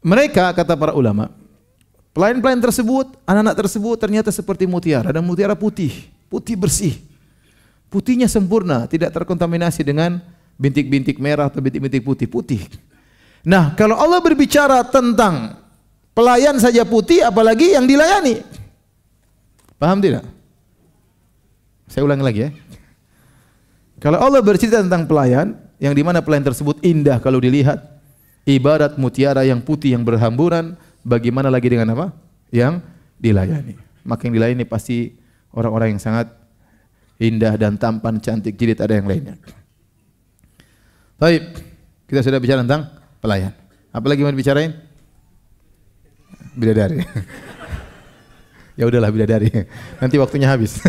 Mereka, kata para ulama, pelayan-pelayan tersebut, anak-anak tersebut ternyata seperti mutiara, dan mutiara putih, putih bersih. Putihnya sempurna, tidak terkontaminasi dengan bintik-bintik merah atau bintik-bintik putih, putih. Nah, kalau Allah berbicara tentang pelayan saja putih, apalagi yang dilayani. Paham tidak? Saya ulangi lagi ya. Kalau Allah bercerita tentang pelayan, yang dimana pelayan tersebut indah kalau dilihat, ibarat mutiara yang putih yang berhamburan, bagaimana lagi dengan apa? Yang dilayani. Maka yang dilayani pasti orang-orang yang sangat indah dan tampan, cantik, jilid, ada yang lainnya. Baik, kita sudah bicara tentang pelayan. Apa lagi mau dibicarain? Bidadari. Ya udahlah bidadari. Nanti waktunya habis.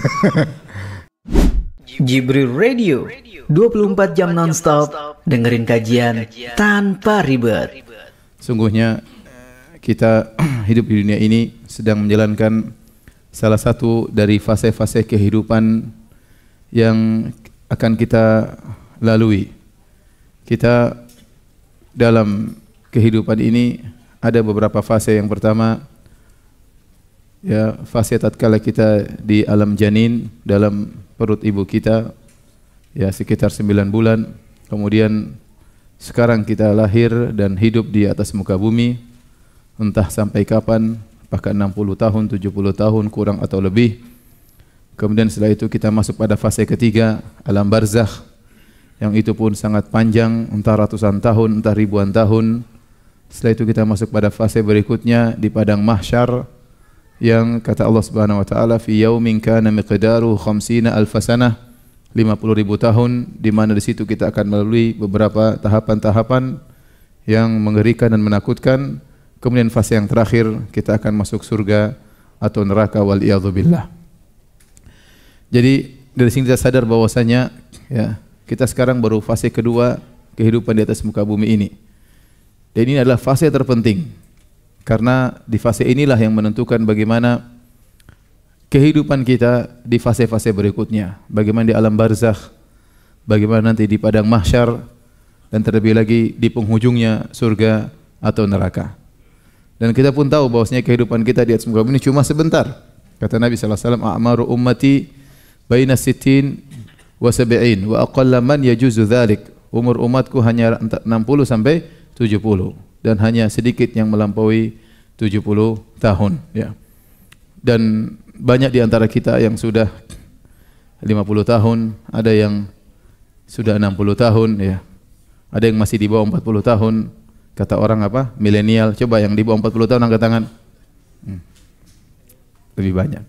Jibril Radio, 24 jam nonstop, dengerin kajian tanpa ribet. Sungguhnya kita hidup di dunia ini sedang menjalankan salah satu dari fase-fase kehidupan yang akan kita lalui. Kita dalam kehidupan ini ada beberapa fase. Yang pertama, ya, fase tatkala kita di alam janin, dalam perut ibu kita, ya sekitar 9 bulan. Kemudian sekarang kita lahir dan hidup di atas muka bumi, entah sampai kapan, apakah 60 tahun, 70 tahun, kurang atau lebih. Kemudian setelah itu kita masuk pada fase ketiga, alam barzakh, yang itu pun sangat panjang, entah ratusan tahun, entah ribuan tahun. Setelah itu kita masuk pada fase berikutnya di padang mahsyar, yang kata Allah Subhanahu wa taala, fi yaumin kana miqdaru 50 alf sanah, 50.000 tahun, di mana di situ kita akan melalui beberapa tahapan-tahapan yang mengerikan dan menakutkan. Kemudian fase yang terakhir kita akan masuk surga atau neraka, wal iyadzubillah. Jadi dari sini kita sadar bahwasanya, ya, kita sekarang baru fase kedua kehidupan di atas muka bumi ini. Dan ini adalah fase terpenting, karena di fase inilah yang menentukan bagaimana kehidupan kita di fase-fase berikutnya. Bagaimana di alam barzakh, bagaimana nanti di padang mahsyar, dan terlebih lagi di penghujungnya surga atau neraka. Dan kita pun tahu bahwasanya kehidupan kita di atas muka bumi ini cuma sebentar. Kata Nabi sallallahu alaihi wasallam, a'maru ummati baina 60 wa 70 wa aqalla man yajuzu dzalik. Umur umatku hanya 60 sampai 70, dan hanya sedikit yang melampaui 70 tahun, ya. Dan banyak di antara kita yang sudah 50 tahun, ada yang sudah 60 tahun, ya. Ada yang masih di bawah 40 tahun. Kata orang apa? Milenial. Coba yang di bawah 40 tahun angkat tangan. Lebih banyak.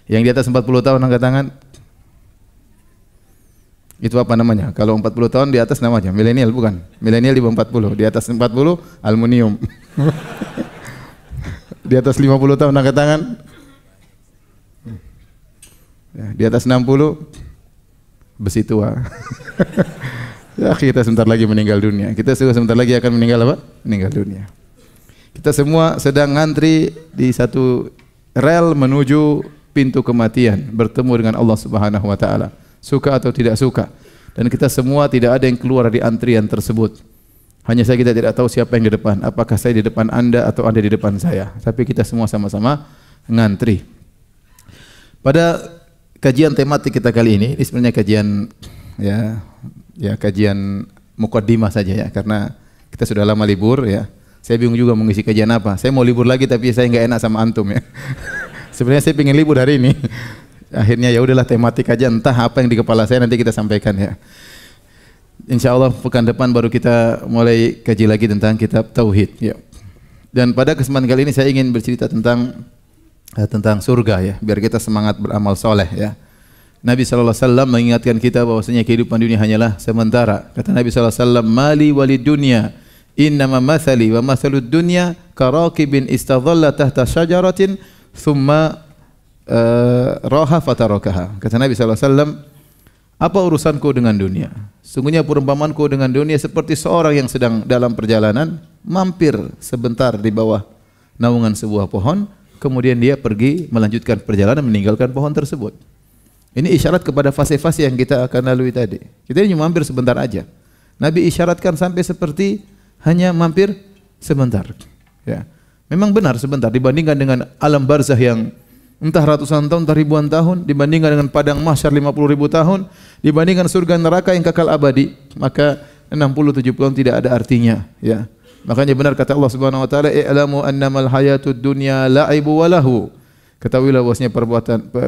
Yang di atas 40 tahun angkat tangan. Itu apa namanya? Kalau 40 tahun di atas namanya milenial, bukan? Milenial di bawah 40, di atas 40 aluminium. Di atas 50 tahun angkat tangan. Ya, di atas 60 besi tua. Ya, kita sebentar lagi meninggal dunia. Kita sebentar lagi akan meninggal apa? Meninggal dunia. Kita semua sedang ngantri di satu rel menuju pintu kematian, bertemu dengan Allah Subhanahu wa taala. Suka atau tidak suka, dan kita semua tidak ada yang keluar dari antrian tersebut. Hanya saja kita tidak tahu siapa yang di depan, apakah saya di depan Anda atau Anda di depan saya, tapi kita semua sama-sama ngantri. Pada kajian tematik kita kali ini sebenarnya kajian kajian mukaddimah saja, ya, karena kita sudah lama libur, ya. Saya bingung juga mau ngisi kajian apa. Saya mau libur lagi tapi saya nggak enak sama antum, ya. Sebenarnya saya pengen libur hari ini. Akhirnya ya udahlah tematik aja, entah apa yang di kepala saya nanti kita sampaikan, ya. Insyaallah pekan depan baru kita mulai kaji lagi tentang kitab tauhid, ya. Dan pada kesempatan kali ini saya ingin bercerita tentang surga, ya, biar kita semangat beramal soleh, ya. Nabi sallallahu alaihi wasallam mengingatkan kita bahwasanya kehidupan dunia hanyalah sementara. Kata Nabi sallallahu alaihi wasallam, "Mali walid dunya, innama mathali wa mathalud dunya karakibin istadhalla tahta syajaratin thumma raha fatarakaha." Kata Nabi sallallahu alaihi wasallam, apa urusanku dengan dunia? Sungguhnya perumpamanku dengan dunia seperti seorang yang sedang dalam perjalanan, mampir sebentar di bawah naungan sebuah pohon, kemudian dia pergi melanjutkan perjalanan meninggalkan pohon tersebut. Ini isyarat kepada fase-fase yang kita akan lalui tadi. Kita ini mampir sebentar aja. Nabi isyaratkan sampai seperti hanya mampir sebentar. Ya. Memang benar sebentar dibandingkan dengan alam barzah yang entah ratusan tahun, entah ribuan tahun, dibandingkan dengan padang mahsyar 50.000 tahun, dibandingkan surga neraka yang kekal abadi, maka 60-70 tahun tidak ada artinya, ya. Makanya benar kata Allah Subhanahu wa taala, "I'lamu annamal hayatud dunya la'ibu wa lahu." Ketahuilah bahwasanya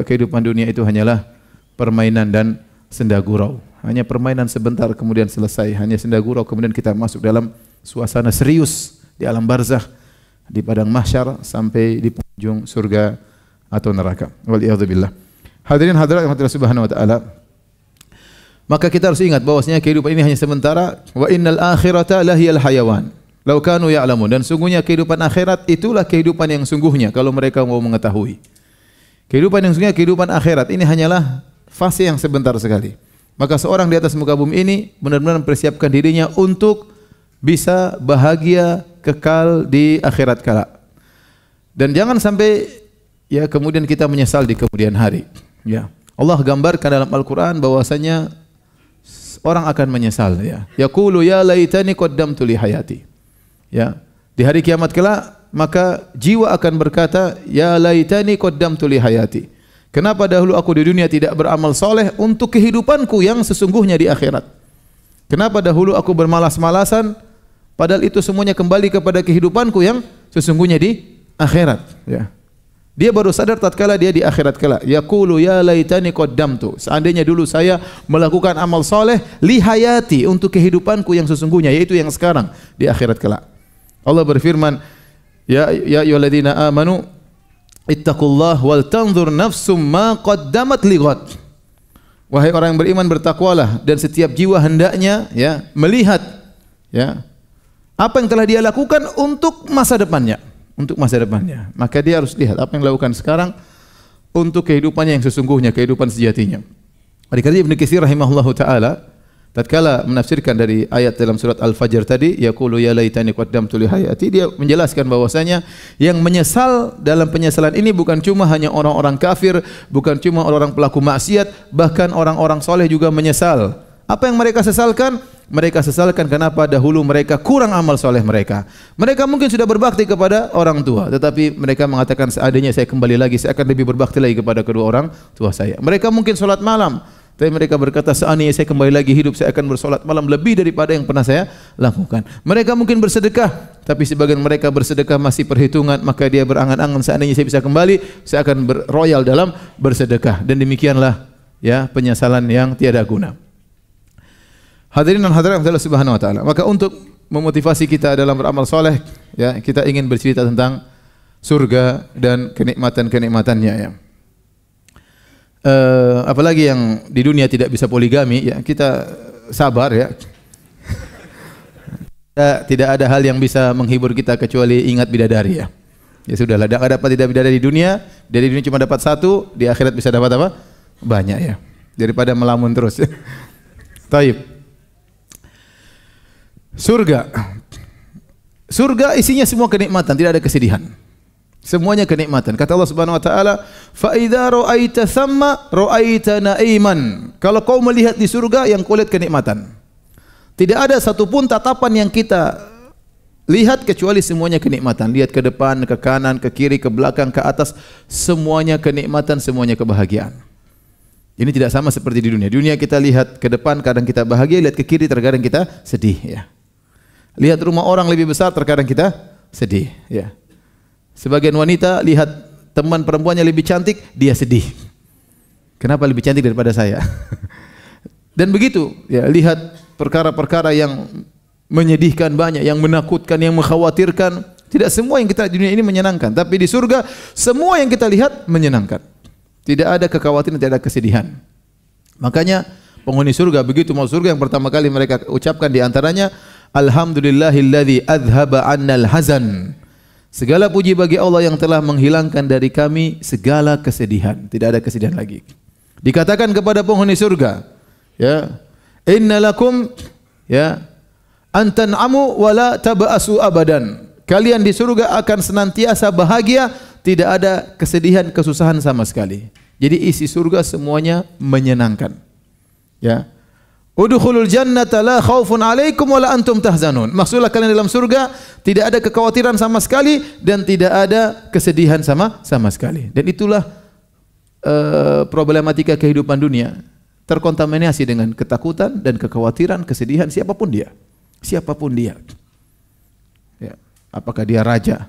kehidupan dunia itu hanyalah permainan dan senda gurau. Hanya permainan sebentar kemudian selesai, hanya senda gurau kemudian kita masuk dalam suasana serius di alam barzah, di padang mahsyar sampai di penghujung surga atau neraka. Waliyadzubillah. Hadirin hadirat yang Allah Subhanahu wa taala. Maka kita harus ingat bahwasanya kehidupan ini hanya sementara. Wa innal akhirata lahiyal hayawan. Lau kanu ya'lamun. Dan sungguhnya kehidupan akhirat itulah kehidupan yang sungguhnya kalau mereka mau mengetahui. Kehidupan yang sungguhnya kehidupan akhirat ini hanyalah fase yang sebentar sekali. Maka seorang di atas muka bumi ini benar-benar mempersiapkan dirinya untuk bisa bahagia kekal di akhirat kala. Dan jangan sampai ya kemudian kita menyesal di kemudian hari. Ya. Allah gambarkan dalam Al-Qur'an bahwasanya orang akan menyesal, ya. Yaqulu ya laitani qaddamtu li hayati. Ya. Di hari kiamat kelak maka jiwa akan berkata ya laitani qaddamtu li hayati. Kenapa dahulu aku di dunia tidak beramal soleh untuk kehidupanku yang sesungguhnya di akhirat? Kenapa dahulu aku bermalas-malasan padahal itu semuanya kembali kepada kehidupanku yang sesungguhnya di akhirat, ya. Dia baru sadar tatkala dia di akhirat kala. Yaqulu ya laitani qaddamtu. Seandainya dulu saya melakukan amal soleh li hayati, untuk kehidupanku yang sesungguhnya, yaitu yang sekarang di akhirat kala. Allah berfirman, ya ayyuhalladzina amanu ittaqullah wal tanzur nafsum ma qaddamat lighad. Wahai orang yang beriman, bertakwalah dan setiap jiwa hendaknya ya melihat ya apa yang telah dia lakukan untuk masa depannya. Untuk masa depannya. Maka dia harus lihat apa yang dilakukan sekarang untuk kehidupannya yang sesungguhnya, kehidupan sejatinya. Dikatakan Ibnu Katsir rahimahullahu taala tatkala menafsirkan dari ayat dalam surat Al-Fajr tadi, yaqulu ya laitani qaddamtu li hayati, dia menjelaskan bahwasanya yang menyesal dalam penyesalan ini bukan cuma hanya orang-orang kafir, bukan cuma orang-orang pelaku maksiat, bahkan orang-orang soleh juga menyesal. Apa yang mereka sesalkan? Mereka sesalkan kenapa dahulu mereka kurang amal soleh mereka. Mereka mungkin sudah berbakti kepada orang tua, tetapi mereka mengatakan seandainya saya kembali lagi, saya akan lebih berbakti lagi kepada kedua orang tua saya. Mereka mungkin solat malam, tapi mereka berkata seandainya saya kembali lagi hidup, saya akan bersolat malam lebih daripada yang pernah saya lakukan. Mereka mungkin bersedekah, tapi sebagian mereka bersedekah masih perhitungan, maka dia berangan-angan seandainya saya bisa kembali, saya akan berroyal dalam bersedekah. Dan demikianlah ya penyesalan yang tiada guna. Hadirin dan hadirat Allah Subhanahu wa taala. Maka untuk memotivasi kita dalam beramal soleh, ya, kita ingin bercerita tentang surga dan kenikmatan-kenikmatannya, ya. Apalagi yang di dunia tidak bisa poligami, ya, kita sabar, ya. Tidak ada hal yang bisa menghibur kita kecuali ingat bidadari, ya. Ya sudahlah, tidak dapat tidak bidadari di dunia, dari dunia cuma dapat satu, di akhirat bisa dapat apa? Banyak, ya. Daripada melamun terus. Taib. Surga isinya semua kenikmatan, tidak ada kesedihan. Semuanya kenikmatan. Kata Allah Subhanahu wa taala, "Fa idza ra'aita thamma ra'aita na'iman." Kalau kau melihat di surga, yang kau lihat kenikmatan. Tidak ada satupun tatapan yang kita lihat kecuali semuanya kenikmatan. Lihat ke depan, ke kanan, ke kiri, ke belakang, ke atas, semuanya kenikmatan, semuanya kebahagiaan. Ini tidak sama seperti di dunia. Di dunia kita lihat ke depan, kadang kita bahagia, lihat ke kiri, terkadang kita sedih, ya. Lihat rumah orang lebih besar, terkadang kita sedih, ya. Sebagian wanita lihat teman perempuannya lebih cantik, dia sedih. Kenapa lebih cantik daripada saya? Dan begitu, ya, lihat perkara-perkara yang menyedihkan banyak, yang menakutkan, yang mengkhawatirkan. Tidak semua yang kita di dunia ini menyenangkan, tapi di surga semua yang kita lihat menyenangkan. Tidak ada kekhawatiran, tidak ada kesedihan. Makanya penghuni surga begitu masuk surga, yang pertama kali mereka ucapkan di antaranya, alhamdulillahilladzi adhaba 'annal hazan. Segala puji bagi Allah yang telah menghilangkan dari kami segala kesedihan. Tidak ada kesedihan lagi. Dikatakan kepada penghuni surga, ya, innalakum ya antan'amu wa la taba'asu abadan. Kalian di surga akan senantiasa bahagia, tidak ada kesedihan, kesusahan sama sekali. Jadi isi surga semuanya menyenangkan. Ya. Udkhulul jannata la khaufun 'alaikum wa la antum tahzanun. Maksudnya kalian dalam surga tidak ada kekhawatiran sama sekali dan tidak ada kesedihan sama sekali. Dan itulah problematika kehidupan dunia. Terkontaminasi dengan ketakutan dan kekhawatiran, kesedihan siapapun dia. Siapapun dia. Ya, apakah dia raja?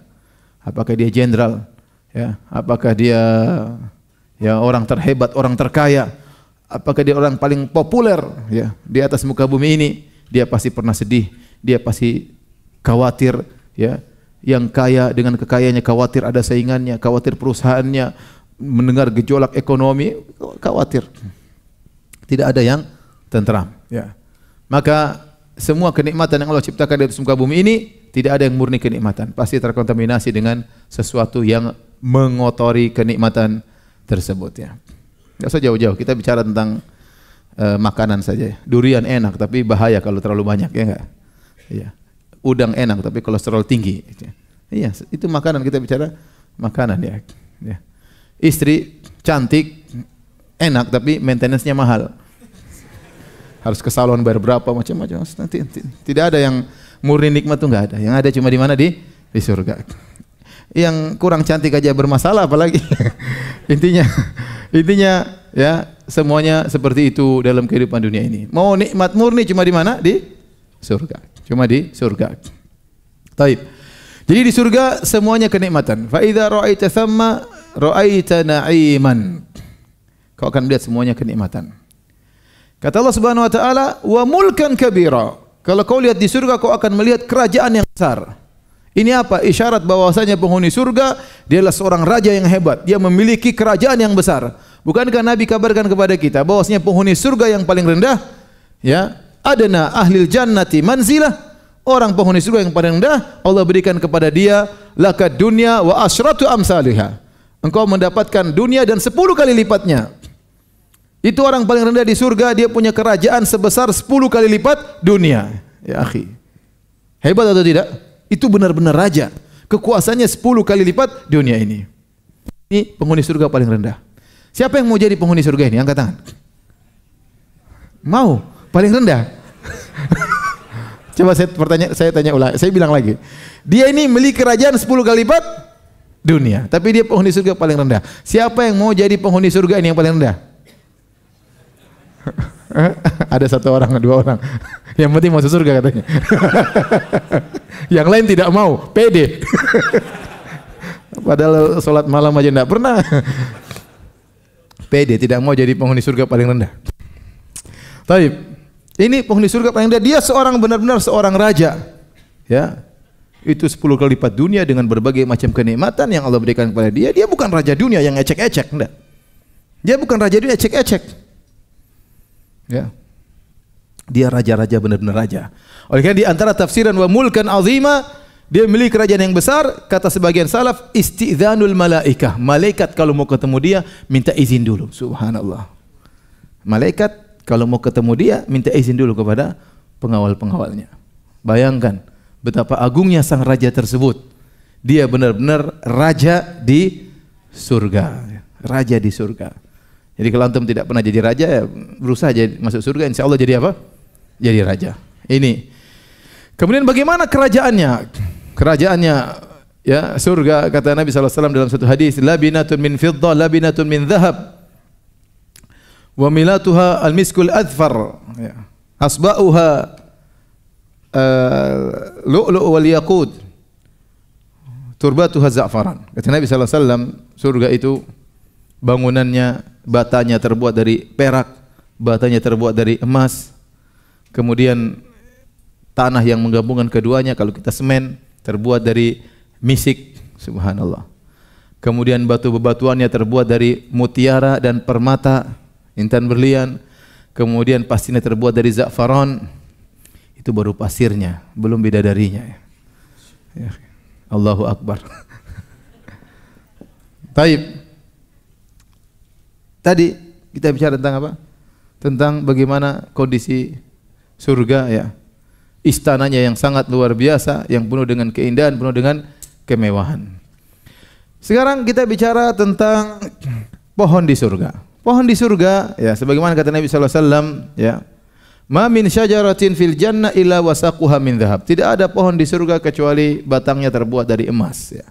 Apakah dia jenderal? Ya, apakah dia orang terhebat, orang terkaya? Apakah dia orang paling populer ya di atas muka bumi ini? Dia pasti pernah sedih, dia pasti khawatir ya. Yang kaya dengan kekayaannya khawatir ada saingannya, khawatir perusahaannya mendengar gejolak ekonomi, khawatir. Tidak ada yang tentram ya. Maka semua kenikmatan yang Allah ciptakan di atas muka bumi ini tidak ada yang murni kenikmatan, pasti terkontaminasi dengan sesuatu yang mengotori kenikmatan tersebut ya. Enggak usah jauh-jauh, kita bicara tentang makanan saja. Durian enak tapi bahaya kalau terlalu banyak, ya enggak? Iya. Udang enak tapi kolesterol tinggi. Iya, itu makanan, kita bicara makanan ya. Ya. Istri cantik, enak tapi maintenance-nya mahal. Harus ke salon bayar berapa macam-macam. Nanti tidak ada yang murni nikmat tuh enggak ada. Yang ada cuma di mana, di surga. Yang kurang cantik aja bermasalah apalagi. Intinya ya semuanya seperti itu dalam kehidupan dunia ini. Mau nikmat murni cuma di mana? Di surga. Cuma di surga. Taib. Jadi di surga semuanya kenikmatan. Fa idza ra'aita thamma ra'aita na'iman. Kau akan melihat semuanya kenikmatan. Kata Allah Subhanahu wa taala, wa mulkan kabira. Kalau kau lihat di surga kau akan melihat kerajaan yang besar. Ini apa? Isyarat bahwasanya penghuni surga dia adalah seorang raja yang hebat. Dia memiliki kerajaan yang besar. Bukankah Nabi kabarkan kepada kita bahwasanya penghuni surga yang paling rendah ya, adna ahlil jannati manzilah. Orang penghuni surga yang paling rendah Allah berikan kepada dia lakad dunya wa asyratu amsalihha. Engkau mendapatkan dunia dan 10 kali lipatnya. Itu orang paling rendah di surga, dia punya kerajaan sebesar 10 kali lipat dunia. Ya akhi. Hebat atau tidak? Itu benar-benar raja. Kekuasaannya 10 kali lipat dunia ini. Ini penghuni surga paling rendah. Siapa yang mau jadi penghuni surga ini? Angkat tangan. Mau? Paling rendah? Coba saya tanya ulang. Saya bilang lagi. Dia ini memiliki kerajaan 10 kali lipat dunia. Tapi dia penghuni surga paling rendah. Siapa yang mau jadi penghuni surga ini yang paling rendah? Ada 1 orang, 2 orang. Yang penting masuk surga katanya. Yang lain tidak mau, pede. Padahal sholat malam aja tidak pernah. Pede, tidak mau jadi penghuni surga paling rendah. Taib. Ini penghuni surga paling rendah. Dia seorang benar-benar seorang raja. Ya, itu 10 kali lipat dunia dengan berbagai macam kenikmatan yang Allah berikan kepada dia. Dia bukan raja dunia yang ecek-ecek, enggak. Dia bukan raja dunia ecek-ecek. Ya. Dia raja-raja, benar-benar raja. Oleh karena di antara tafsiran wa mulkan azima, dia memiliki kerajaan yang besar. Kata sebagian salaf, istidzanul malaikah. Malaikat kalau mau ketemu dia minta izin dulu. Subhanallah. Malaikat kalau mau ketemu dia minta izin dulu kepada pengawal-pengawalnya. Bayangkan betapa agungnya sang raja tersebut. Dia benar-benar raja di surga. Raja di surga. Jadi kalau antum tidak pernah jadi raja, ya berusaha jadi masuk surga, insya Allah jadi apa? Jadi raja. Ini. Kemudian bagaimana kerajaannya? Kerajaannya ya surga, kata Nabi SAW dalam satu hadis, labinatun min fiddah, labinatun min dhahab, wa milatuha al-miskul adfar, ya. Asba'uha lu'lu' wal yaqud, turbatuha za'faran. Kata Nabi SAW, surga itu bangunannya, batanya terbuat dari perak, batanya terbuat dari emas, kemudian tanah yang menggabungkan keduanya kalau kita semen terbuat dari misik, subhanallah. Kemudian batu bebatuannya terbuat dari mutiara dan permata, intan berlian. Kemudian pasirnya terbuat dari za'faran. Itu baru pasirnya, belum bidadarinya. Ya. Allahu Akbar. Taib. Tadi kita bicara tentang apa? Tentang bagaimana kondisi surga ya. Istananya yang sangat luar biasa, yang penuh dengan keindahan, penuh dengan kemewahan. Sekarang kita bicara tentang pohon di surga. Pohon di surga ya, sebagaimana kata Nabi sallallahu alaihi wasallam ya. Ma min syajaratin fil jannah illa wasaquha min dhahab. Tidak ada pohon di surga kecuali batangnya terbuat dari emas, ya.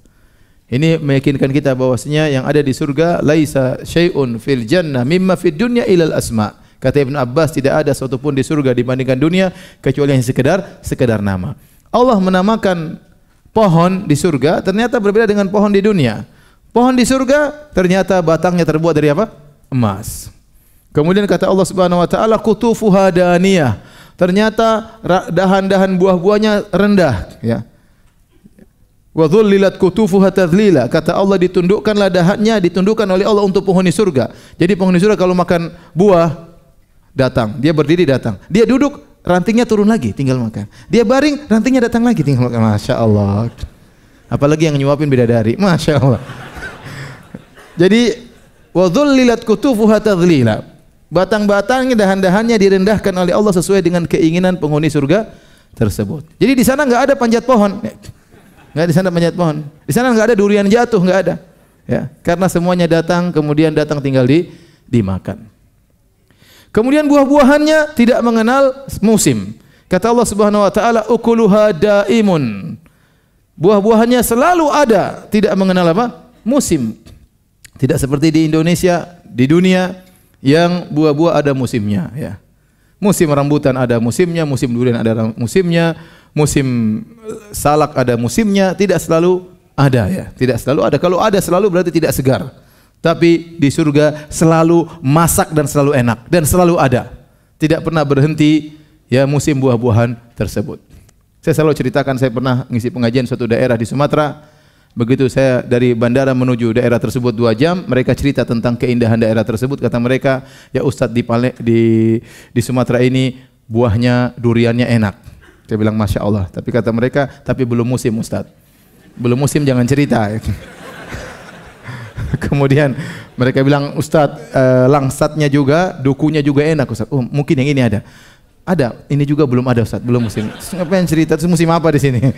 Ini meyakinkan kita bahwasanya yang ada di surga laisa syai'un fil jannah mimma fid dunya ilal asma. Kata Ibnu Abbas, tidak ada sesuatu pun di surga dibandingkan dunia kecuali yang sekedar nama. Allah menamakan pohon di surga ternyata berbeda dengan pohon di dunia. Pohon di surga ternyata batangnya terbuat dari apa? Emas. Kemudian kata Allah Subhanahu wa taala qutufuha daniyah. Ternyata dahan-dahan buah-buahnya rendah, ya. Wa dhullilat qutufuha tadlila. Kata Allah ditundukkanlah dahannya, ditundukkan oleh Allah untuk penghuni surga. Jadi penghuni surga kalau makan buah datang, dia berdiri datang. Dia duduk, rantingnya turun lagi, tinggal makan. Dia baring, rantingnya datang lagi, tinggal makan. Masya Allah. Apalagi yang nyuapin bidadari. Masya Allah. Jadi wa dhullilat qutufuha tadlila. Batang-batangnya, dahan-dahannya direndahkan oleh Allah sesuai dengan keinginan penghuni surga tersebut. Jadi di sana enggak ada panjat pohon. Enggak, di sana panjat pohon. Di sana enggak ada durian jatuh, enggak ada. Ya, karena semuanya datang kemudian datang tinggal dimakan. Kemudian buah-buahannya tidak mengenal musim. Kata Allah Subhanahu wa taala ukuluha daimun. Buah-buahannya selalu ada, tidak mengenal apa? Musim. Tidak seperti di Indonesia, di dunia yang buah-buah ada musimnya, ya. Musim rambutan ada musimnya, musim durian ada musimnya, musim salak ada musimnya, tidak selalu ada, ya. Tidak selalu ada. Kalau ada selalu berarti tidak segar. Tapi di surga selalu masak dan selalu enak dan selalu ada. Tidak pernah berhenti, ya, musim buah-buahan tersebut. Saya selalu ceritakan, saya pernah ngisi pengajian suatu daerah di Sumatera. Begitu saya dari bandara menuju daerah tersebut 2 jam, mereka cerita tentang keindahan daerah tersebut. Kata mereka, ya Ustadz di Sumatera ini buahnya duriannya enak. Saya bilang Masya Allah. Tapi kata mereka, tapi belum musim Ustadz. Belum musim jangan cerita. Kemudian mereka bilang Ustadz langsatnya juga, dukunya juga enak Ustadz. Oh mungkin yang ini ada. Ada, ini juga belum ada Ustadz, belum musim. Ngapain cerita? Terus musim apa di sini?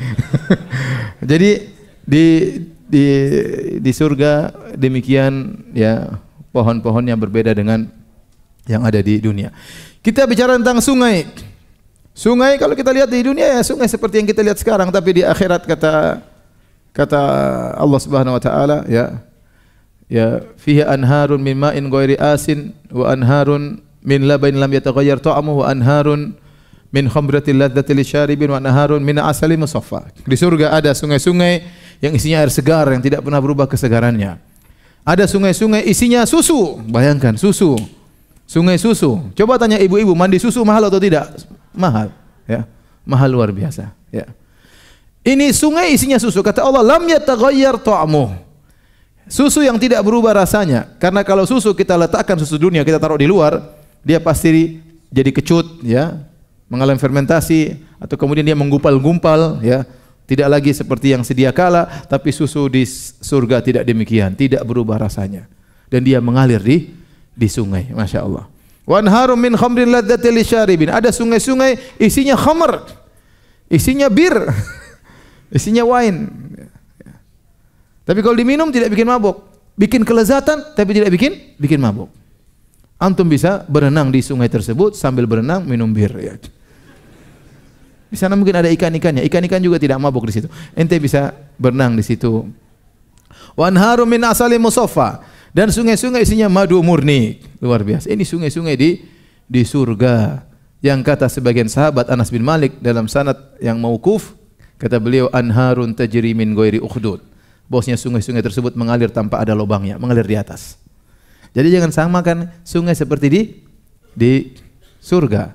Jadi di surga demikian, ya, pohon-pohonnya berbeda dengan yang ada di dunia. Kita bicara tentang sungai. Sungai kalau kita lihat di dunia, ya sungai seperti yang kita lihat sekarang, tapi di akhirat kata Allah Subhanahu wa taala, ya fiha anharun min ma'in ghairi asin wa anharun min labanin lam yataghayyar ta'amuhu wa anharun min khamratil ladzatil lisyaribin wa anharun min asalin musaffa. Di surga ada sungai-sungai yang isinya air segar yang tidak pernah berubah kesegarannya. Ada sungai-sungai isinya susu. Bayangkan susu. Sungai susu. Coba tanya ibu-ibu, mandi susu mahal atau tidak? Mahal, ya. Mahal luar biasa, ya. Ini sungai isinya susu. Kata Allah, lam yataghayyar ta'amuh. Susu yang tidak berubah rasanya. Karena kalau susu kita letakkan susu dunia, kita taruh di luar, dia pasti jadi kecut, ya. Mengalami fermentasi atau kemudian dia menggumpal-gumpal, ya. Tidak lagi seperti yang sedia kala, tapi susu di surga tidak demikian, tidak berubah rasanya. Dan dia mengalir di sungai, Masya Allah. Wa anharum min khamrin ladzatil lisyaribin. Ada sungai-sungai isinya khamr, isinya bir, isinya wine. Tapi kalau diminum tidak bikin mabuk, bikin kelezatan tapi tidak bikin mabuk. Antum bisa berenang di sungai tersebut sambil berenang minum bir, ya. Di sana mungkin ada ikan-ikannya. Ikan-ikan juga tidak mabuk di situ. Ente bisa berenang di situ. Wa anharum min asalin musaffa. Dan sungai-sungai isinya madu murni. Luar biasa. Ini sungai-sungai di surga. Yang kata sebagian sahabat Anas bin Malik dalam sanad yang mauquf, kata beliau anharun tajri min ghairi ukhdud. Bosnya sungai-sungai tersebut mengalir tanpa ada lubangnya, mengalir di atas. Jadi jangan samakan sungai seperti di surga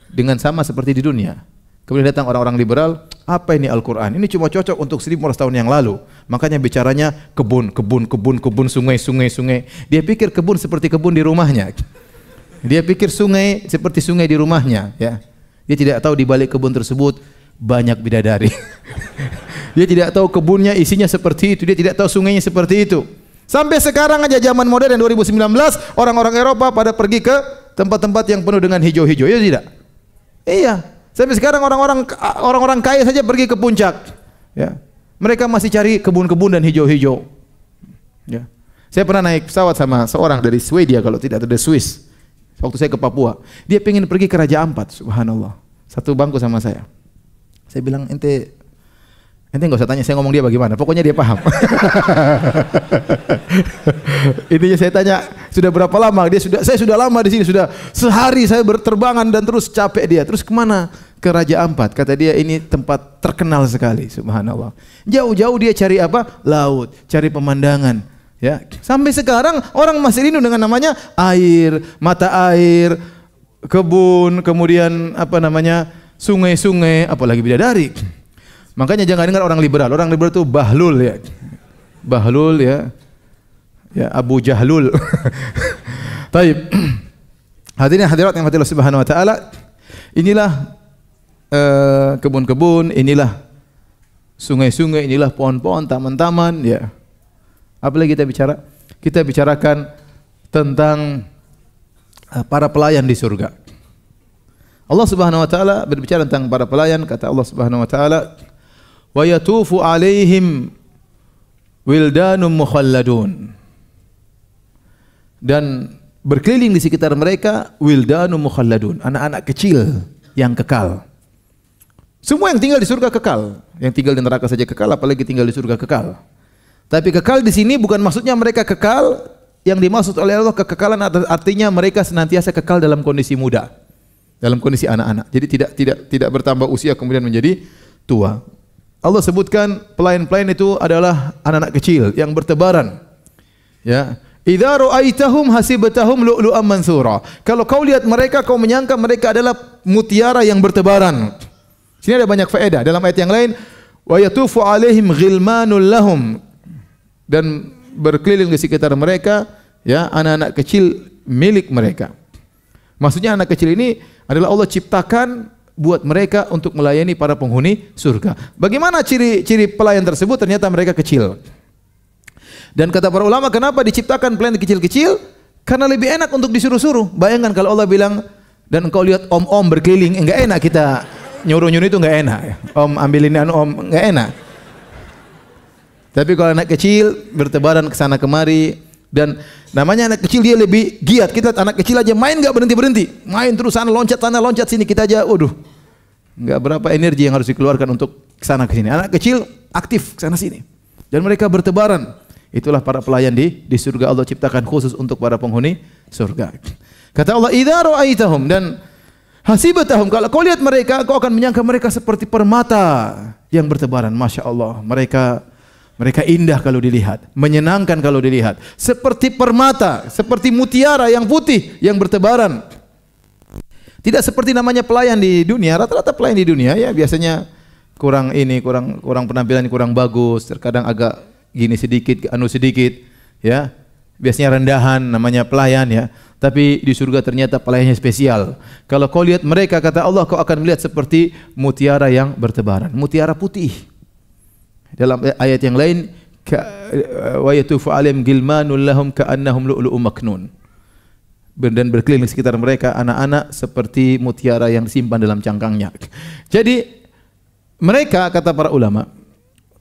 dengan sama seperti di dunia. Kemudian datang orang-orang liberal, apa ini Al-Quran? Ini cuma cocok untuk 1400 tahun yang lalu. Makanya bicaranya kebun, sungai. Dia pikir kebun seperti kebun di rumahnya. Dia pikir sungai seperti sungai di rumahnya. Ya. Dia tidak tahu di balik kebun tersebut banyak bidadari. Dia tidak tahu kebunnya isinya seperti itu. Dia tidak tahu sungainya seperti itu. Sampai sekarang aja zaman modern 2019, orang-orang Eropa pada pergi ke tempat-tempat yang penuh dengan hijau-hijau. Ya tidak? Iya. Sampai sekarang orang-orang kaya saja pergi ke puncak, ya. Mereka masih cari kebun-kebun dan hijau-hijau. Ya. Saya pernah naik pesawat sama seorang dari Swedia kalau tidak ada Swiss. Waktu saya ke Papua, dia pengen pergi ke Raja Ampat, subhanallah. Satu bangku sama saya. Saya bilang, ente nggak usah tanya saya ngomong dia bagaimana, pokoknya dia paham. Intinya saya tanya, sudah berapa lama? Saya sudah lama di sini, sudah sehari saya berterbangan dan terus capek dia. Terus kemana? Ke Raja Ampat. Kata dia ini tempat terkenal sekali, subhanallah. Jauh-jauh dia cari apa? Laut, cari pemandangan. Ya, sampai sekarang orang masih rindu dengan namanya air, mata air, kebun, kemudian apa namanya sungai-sungai, apalagi bidadari. Makanya jangan dengar orang liberal. Orang liberal itu bahlul ya, bahlul ya, ya Abu Jahlul. Taib. Hadirin hadirat yang mati Allah Subhanahu Wa Taala. Inilah kebun-kebun, inilah sungai-sungai, inilah pohon-pohon, taman-taman. Ya. Apalagi kita bicara? Kita bicarakan tentang para pelayan di surga. Allah Subhanahu wa taala berbicara tentang para pelayan, kata Allah Subhanahu wa taala, "Wa yatufu 'alaihim wildanun mukhalladun." Dan berkeliling di sekitar mereka wildanun mukhalladun, anak-anak kecil yang kekal. Semua yang tinggal di surga kekal, yang tinggal di neraka saja kekal, apalagi tinggal di surga kekal. Tapi kekal di sini bukan maksudnya mereka kekal, yang dimaksud oleh Allah kekekalan artinya mereka senantiasa kekal dalam kondisi muda, dalam kondisi anak-anak. Jadi tidak bertambah usia kemudian menjadi tua. Allah sebutkan pelayan-pelayan itu adalah anak-anak kecil yang bertebaran. Ya. Idza ra'aitahum hasibtahum lu'lu'an mansura. Kalau kau lihat mereka, kau menyangka mereka adalah mutiara yang bertebaran. Sini ada banyak faedah. Dalam ayat yang lain, wa yatufu 'alaihim ghilmanul lahum, dan berkeliling di sekitar mereka ya anak-anak kecil milik mereka. Maksudnya anak kecil ini adalah Allah ciptakan buat mereka untuk melayani para penghuni surga. Bagaimana ciri-ciri pelayan tersebut? Ternyata mereka kecil. Dan kata para ulama, kenapa diciptakan pelayan kecil-kecil? Karena lebih enak untuk disuruh-suruh. Bayangkan kalau Allah bilang, dan engkau lihat om-om berkeliling, enggak enak kita nyuruh-nyuruh itu enggak enak. Om ambilin om, enggak enak. Tapi kalau anak kecil bertebaran ke sana kemari, dan namanya anak kecil dia lebih giat. Kita anak kecil aja main enggak berhenti-berhenti. Main terus sana loncat sini, kita aja waduh. Enggak berapa energi yang harus dikeluarkan untuk ke sana ke sini. Anak kecil aktif ke sana sini. Dan mereka bertebaran. Itulah para pelayan di surga. Allah ciptakan khusus untuk para penghuni surga. Kata Allah, "Idza ra'aitahum," dan hasibatahum, kalau kau lihat mereka, kau akan menyangka mereka seperti permata yang bertebaran. Masya Allah, mereka indah kalau dilihat, menyenangkan kalau dilihat, seperti permata, seperti mutiara yang putih yang bertebaran. Tidak seperti namanya pelayan di dunia. Rata-rata pelayan di dunia ya biasanya kurang penampilan kurang bagus, terkadang agak gini sedikit, anu sedikit, ya. Biasanya rendahan namanya pelayan ya. Tapi di surga ternyata pelayannya spesial. Kalau kau lihat mereka, kata Allah, kau akan melihat seperti mutiara yang bertebaran, mutiara putih. Dalam ayat yang lain, wa yatufu 'alaihim ghilmanul lahum ka'annahum lu'lu'un maknun. Dan berkeliling di sekitar mereka anak-anak seperti mutiara yang disimpan dalam cangkangnya. Jadi mereka, kata para ulama,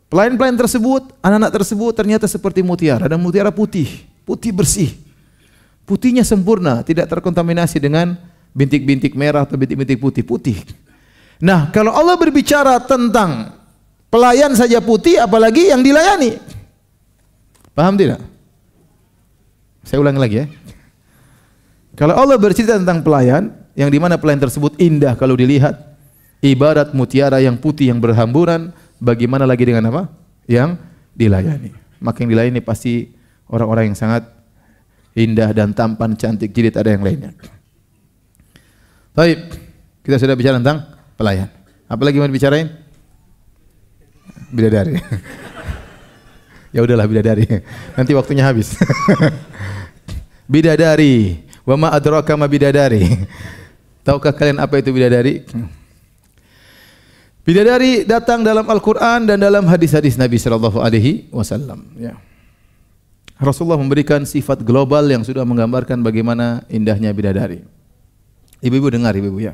pelayan-pelayan tersebut, anak-anak tersebut ternyata seperti mutiara, dan mutiara putih, putih bersih. Putihnya sempurna, tidak terkontaminasi dengan bintik-bintik merah atau bintik-bintik putih. Nah, kalau Allah berbicara tentang pelayan saja putih, apalagi yang dilayani. Paham tidak? Saya ulangi lagi ya. Kalau Allah bercerita tentang pelayan, yang dimana pelayan tersebut indah kalau dilihat, ibarat mutiara yang putih yang berhamburan, bagaimana lagi dengan apa? Yang dilayani. Maka yang dilayani pasti orang-orang yang sangat indah dan tampan, cantik, jilid, ada yang lainnya. Baik, kita sudah bicara tentang pelayan. Apa lagi mau dibicarain? Bidadari. Ya udahlah bidadari. Nanti waktunya habis. Bidadari. Wa ma adraka ma bidadari. Tahukah kalian apa itu bidadari? Bidadari datang dalam Al-Qur'an dan dalam hadis-hadis Nabi sallallahu alaihi wasallam, ya. Rasulullah memberikan sifat global yang sudah menggambarkan bagaimana indahnya bidadari. Ibu-ibu dengar, ibu-ibu ya.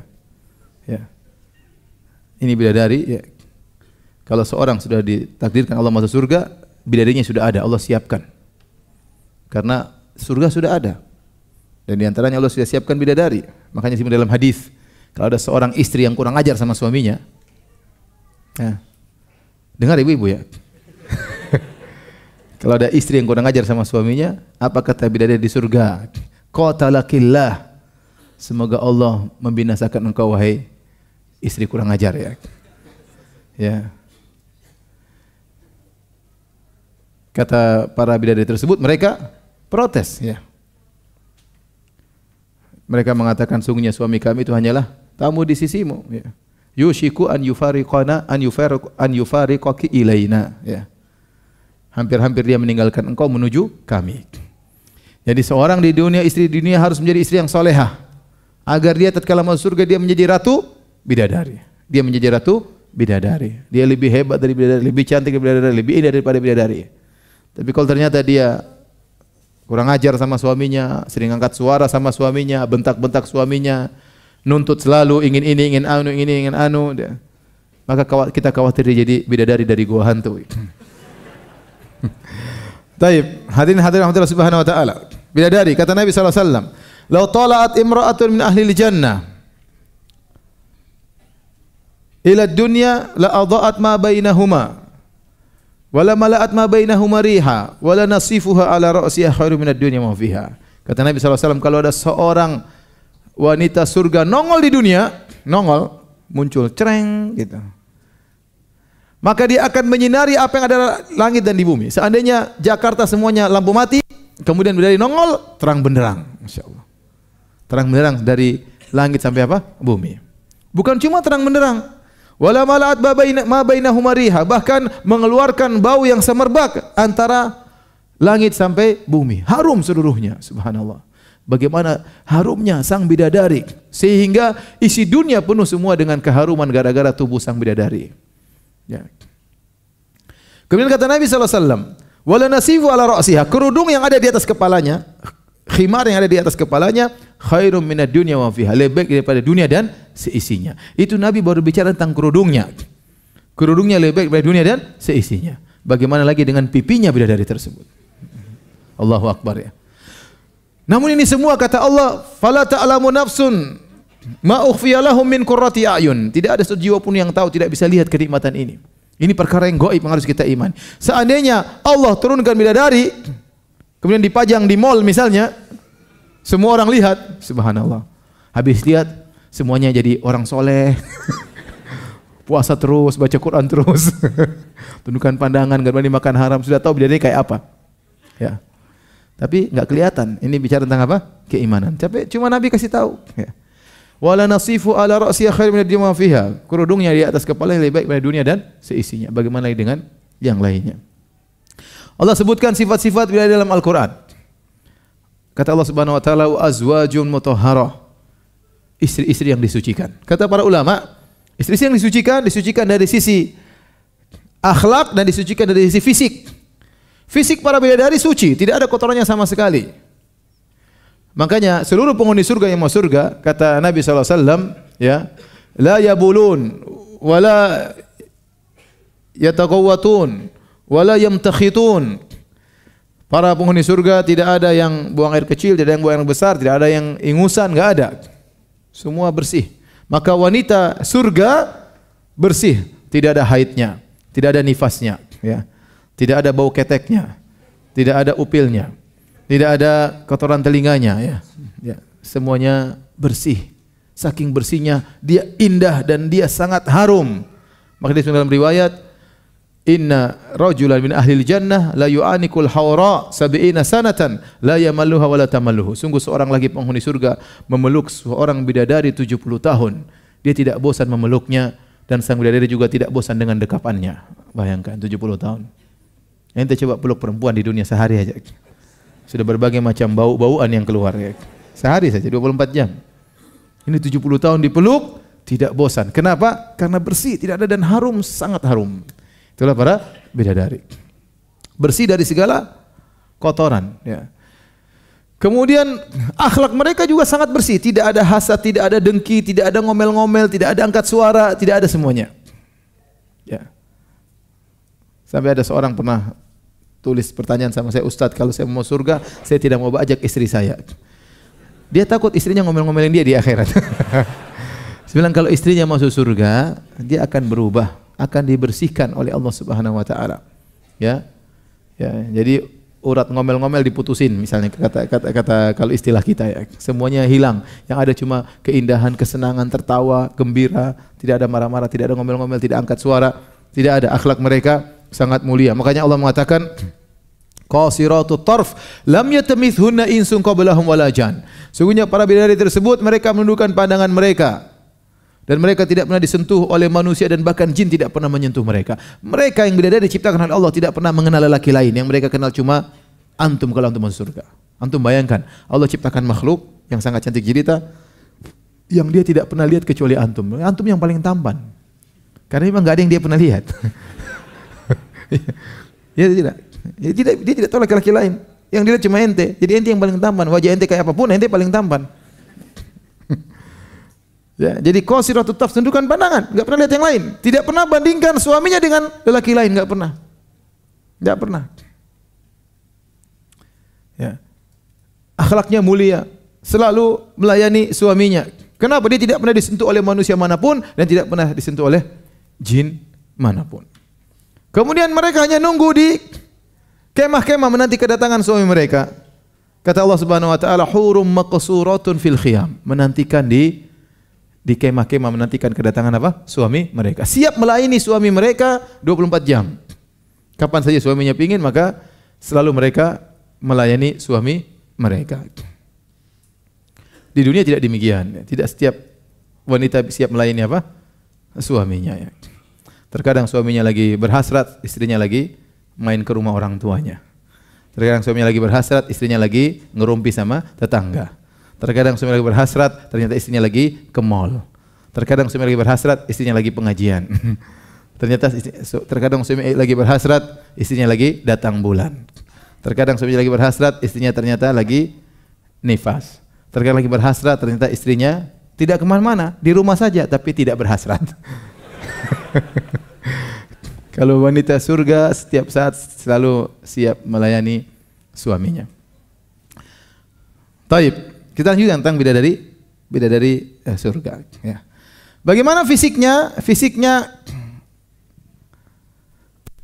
Ya. Ini bidadari ya. Kalau seorang sudah ditakdirkan Allah masuk surga, bidadarinya sudah ada, Allah siapkan. Karena surga sudah ada. Dan di antaranya Allah sudah siapkan bidadari. Makanya disebut dalam hadis, kalau ada seorang istri yang kurang ajar sama suaminya, ya, dengar ibu-ibu ya. Kalau ada istri yang kurang ajar sama suaminya, apa kata bidadari di surga? Qatalakillah. Semoga Allah membinasakan engkau wahai istri kurang ajar ya. Ya. Kata para bidadari tersebut, mereka protes ya. Mereka mengatakan sungguhnya suami kami itu hanyalah tamu di sisimu ya. Yushiku an yufariqana an yufariqaki ilaina ya. Hampir-hampir dia meninggalkan engkau menuju kami. Jadi seorang di dunia, istri di dunia harus menjadi istri yang solehah, agar dia tatkala masuk surga dia menjadi ratu bidadari. Dia menjadi ratu bidadari. Dia lebih hebat dari bidadari, lebih cantik dari bidadari, lebih indah daripada bidadari. Tapi kalau ternyata dia kurang ajar sama suaminya, sering angkat suara sama suaminya, bentak-bentak suaminya, nuntut selalu ingin ini, ingin anu, maka kita khawatir dia jadi bidadari dari gua hantu. Taib, hadirin Allah Subhanahu wa taala. Bidadari, kata Nabi sallallahu alaihi wasallam, "Lau tala'at imra'atun min ahli al-jannah ila dunya la adha'at ma bainahuma wala mala'at ma bainahuma riha wala nasifuha ala ra'siha khairu minad dunya ma fiha." Kata Nabi sallallahu alaihi wasallam, kalau ada seorang wanita surga nongol di dunia, nongol, muncul cereng gitu, maka dia akan menyinari apa yang ada langit dan di bumi. Seandainya Jakarta semuanya lampu mati, kemudian dari nongol terang benderang, masyaallah. Terang benderang dari langit sampai apa? Bumi. Bukan cuma terang benderang, wala mala'at ma bainahuma riha, bahkan mengeluarkan bau yang semerbak antara langit sampai bumi. Harum seluruhnya, subhanallah. Bagaimana harumnya sang bidadari, sehingga isi dunia penuh semua dengan keharuman gara-gara tubuh sang bidadari. Ya. Kemudian kata Nabi sallallahu alaihi wasallam, wala nasifu ala ra'siha, kerudung yang ada di atas kepalanya, khimar yang ada di atas kepalanya, khairum minad dunya wa fiha, lebih baik daripada dunia dan seisinya. Itu Nabi baru bicara tentang kerudungnya. Kerudungnya lebih baik daripada dunia dan seisinya. Bagaimana lagi dengan pipinya bidadari tersebut? Allahu akbar ya. Namun ini semua kata Allah, fala ta'lamu nafsun ma ukhfiya lahum min qurrati a'yun. Tidak ada sejiwa pun yang tahu, tidak bisa lihat kenikmatan ini. Ini perkara yang gaib yang harus kita iman. Seandainya Allah turunkan bidadari, kemudian dipajang di mall misalnya, semua orang lihat, subhanallah. Habis lihat, semuanya jadi orang soleh. Puasa terus, baca Quran terus. Tundukkan pandangan, enggak berani makan haram. Sudah tahu bidadari kayak apa. Ya. Tapi enggak kelihatan. Ini bicara tentang apa? Keimanan. Tapi cuma Nabi kasih tahu. Ya. Wala nasifu ala ra'siha khairu minad dunya ma fiha. Kerudungnya di atas kepala lebih baik daripada dunia dan seisinya. Bagaimana lagi dengan yang lainnya? Allah sebutkan sifat-sifat bidadari dalam Al-Qur'an. Kata Allah Subhanahu wa taala, wa azwajun mutahharah. Istri-istri yang disucikan. Kata para ulama, istri-istri yang disucikan dari sisi akhlak dan disucikan dari sisi fisik. Fisik para bidadari suci, tidak ada kotorannya sama sekali. Makanya seluruh penghuni surga yang masuk surga, kata Nabi sallallahu alaihi wasallam, ya, la yabulun wala yataqawwatun wala yamtakhitun. Para penghuni surga tidak ada yang buang air kecil, tidak ada yang buang air besar, tidak ada yang ingusan, enggak ada. Semua bersih. Maka wanita surga bersih, tidak ada haidnya, tidak ada nifasnya, ya. Tidak ada bau keteknya, tidak ada upilnya, tidak ada kotoran telinganya, ya. Ya, semuanya bersih. Saking bersihnya dia indah dan dia sangat harum. Maka di dalam riwayat, inna rajulan min ahli jannah la yu'anikul hawra sab'ina sanatan la yamalluha wa la tamalluhu. Sungguh seorang lagi penghuni surga memeluk seorang bidadari 70 tahun. Dia tidak bosan memeluknya dan sang bidadari juga tidak bosan dengan dekapannya. Bayangkan 70 tahun. Ente coba peluk perempuan di dunia sehari aja. Sudah berbagai macam bau-bauan yang keluar ya. Sehari saja 24 jam. Ini 70 tahun dipeluk tidak bosan. Kenapa? Karena bersih, tidak ada dan harum, sangat harum. Itulah para bidadari. Bersih dari segala kotoran, ya. Kemudian akhlak mereka juga sangat bersih, tidak ada hasad, tidak ada dengki, tidak ada ngomel-ngomel, tidak ada angkat suara, tidak ada semuanya. Ya. Sampai ada seorang pernah tulis pertanyaan sama saya, Ustadz, kalau saya mau surga, saya tidak mau ajak istri saya. Dia takut istrinya ngomel-ngomelin dia di akhirat. Dia bilang kalau istrinya masuk surga, dia akan berubah, akan dibersihkan oleh Allah Subhanahu wa taala. Ya. Ya, jadi urat ngomel-ngomel diputusin misalnya kata kalau istilah kita ya. Semuanya hilang. Yang ada cuma keindahan, kesenangan, tertawa, gembira, tidak ada marah-marah, tidak ada ngomel-ngomel, tidak angkat suara, tidak ada. Akhlak mereka sangat mulia. Makanya Allah mengatakan qasiratut tarf lam yatamithunna insun qablahum wala jan. Sungguhnya para bidadari tersebut mereka menundukkan pandangan mereka dan mereka tidak pernah disentuh oleh manusia dan bahkan jin tidak pernah menyentuh mereka. Mereka yang bidadari diciptakan oleh Allah tidak pernah mengenal lelaki lain. Yang mereka kenal cuma antum kalau antum masuk surga. Antum bayangkan Allah ciptakan makhluk yang sangat cantik jelita yang dia tidak pernah lihat kecuali antum. Antum yang paling tampan. Karena memang enggak ada yang dia pernah lihat. Ya tidak. Dia tidak tahu laki-laki lain. Yang dia lihat cuma ente. Jadi ente yang paling tampan. Wajah ente kayak apapun ente paling tampan. Ya, jadi qasiratut tarf, tundukkan pandangan, enggak pernah lihat yang lain. Tidak pernah bandingkan suaminya dengan lelaki lain, enggak pernah. Enggak pernah. Ya. Akhlaknya mulia, selalu melayani suaminya. Kenapa? Dia tidak pernah disentuh oleh manusia manapun dan tidak pernah disentuh oleh jin manapun. Kemudian mereka hanya nunggu di kemah-kemah menanti kedatangan suami mereka. Kata Allah Subhanahu wa taala, hurum maqsuratun fil khiyam, menantikan di kemah-kemah, menantikan kedatangan apa? Suami mereka. Siap melayani suami mereka 24 jam. Kapan saja suaminya pingin, maka selalu mereka melayani suami mereka. Di dunia tidak demikian. Tidak setiap wanita siap melayani apa? Suaminya. Ya. Terkadang suaminya lagi berhasrat, istrinya lagi main ke rumah orang tuanya. Terkadang suaminya lagi berhasrat, istrinya lagi ngerumpi sama tetangga. Terkadang suami lagi berhasrat, ternyata istrinya lagi ke mall. Terkadang suami lagi berhasrat, istrinya lagi pengajian. Terkadang suami lagi berhasrat, istrinya lagi datang bulan. Terkadang suami lagi berhasrat, istrinya ternyata lagi nifas. Terkadang lagi berhasrat, ternyata istrinya tidak kemana-mana, di rumah saja, tapi tidak berhasrat. Kalau wanita surga setiap saat selalu siap melayani suaminya. Taib. Kita lanjut tentang bidadari surga. Ya. Bagaimana fisiknya? Fisiknya